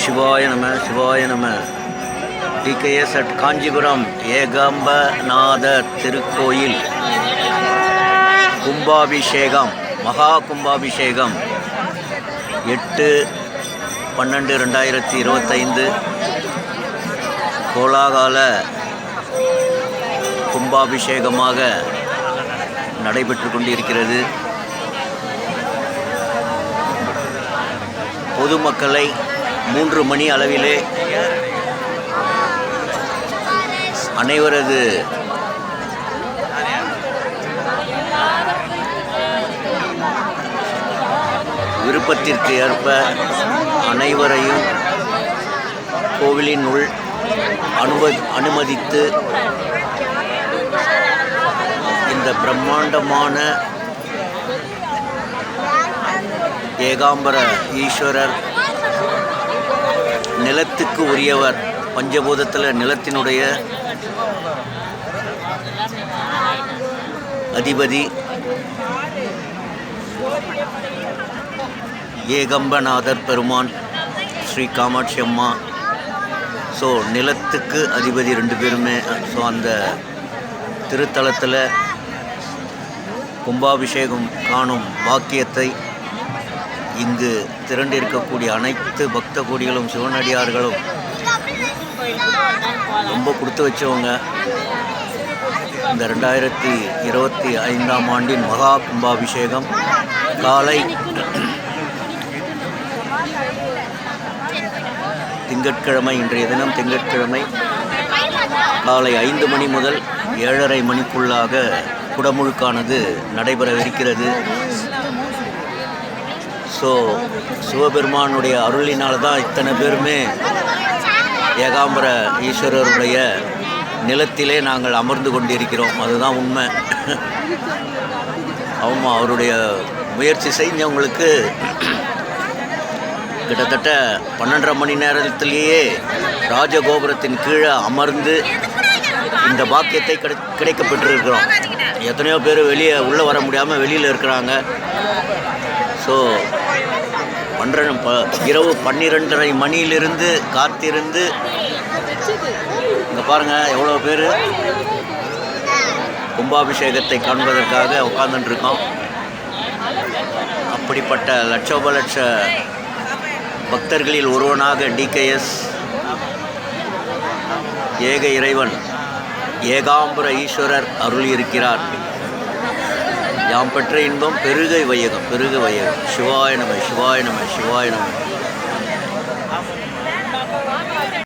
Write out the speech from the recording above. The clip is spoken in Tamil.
சிவாய நம சிவாய நம. டிகேஎஸ் அட் காஞ்சிபுரம் ஏகாம்பநாதர் திருக்கோயில் கும்பாபிஷேகம், மகா கும்பாபிஷேகம் 8/12/2025 கோலாகால கும்பாபிஷேகமாக நடைபெற்று கொண்டிருக்கிறது. பொதுமக்களை 3 மணி அளவிலே அனைவரது விருப்பத்திற்கு ஏற்ப அனைவரையும் கோவிலின் உள் அனுமதித்து இந்த பிரம்மாண்டமான ஏகாம்பர ஈஸ்வரர் நிலத்துக்கு உரியவர், பஞ்சபூதத்தில் நிலத்தினுடைய அதிபதி ஏகம்பநாதர் பெருமான், ஸ்ரீ காமாட்சி அம்மா. ஸோ நிலத்துக்கு அதிபதி 2 பேருமே. ஸோ அந்த திருத்தலத்தில் கும்பாபிஷேகம் காணும் பாக்கியத்தை இங்கு திரண்டிருக்கக்கூடிய அனைத்து பக்த கோடிகளும் சிவனடியார்களும் ரொம்ப கொடுத்து வச்சவங்க. இந்த 2025ஆம் ஆண்டின் மகா கும்பாபிஷேகம் காலை திங்கட்கிழமை, இன்றைய தினம் திங்கட்கிழமை காலை 5 மணி முதல் 7:30 மணிக்குள்ளாக குடமுழுக்கானது நடைபெறவிருக்கிறது. ஸோ சிவபெருமானுடைய அருளினால் தான் இத்தனை பேருமே ஏகாம்பர ஈஸ்வரருடைய நிலத்திலே நாங்கள் அமர்ந்து கொண்டிருக்கிறோம். அதுதான் உண்மை. ஆமாம், அவருடைய முயற்சி செஞ்சவங்களுக்கு கிட்டத்தட்ட 12:30 மணி நேரத்திலேயே ராஜகோபுரத்தின் கீழே அமர்ந்து இந்த பாக்கியத்தை கிடைக்கப்பெற்றிருக்கிறோம். எத்தனையோ பேர் உள்ளே வர முடியாமல் வெளியில் இருக்கிறாங்க. ஸோ இரவு 12:30 மணியிலிருந்து காத்திருந்து இங்கே பாருங்கள் எவ்வளோ பேர் கும்பாபிஷேகத்தை காண்பதற்காக உட்கார்ந்துட்டுருக்கோம். அப்படிப்பட்ட லட்சோப லட்ச பக்தர்களில் ஒருவனாக டிகேஎஸ் ஏக இறைவன் ஏகாம்பர ஈஸ்வரர் அருளியிருக்கிறார். யாம் பெற்ற இன்பம் பெருக வையகம், பெருக வையகம். சிவாய நம சிவாய நம சிவாய நம.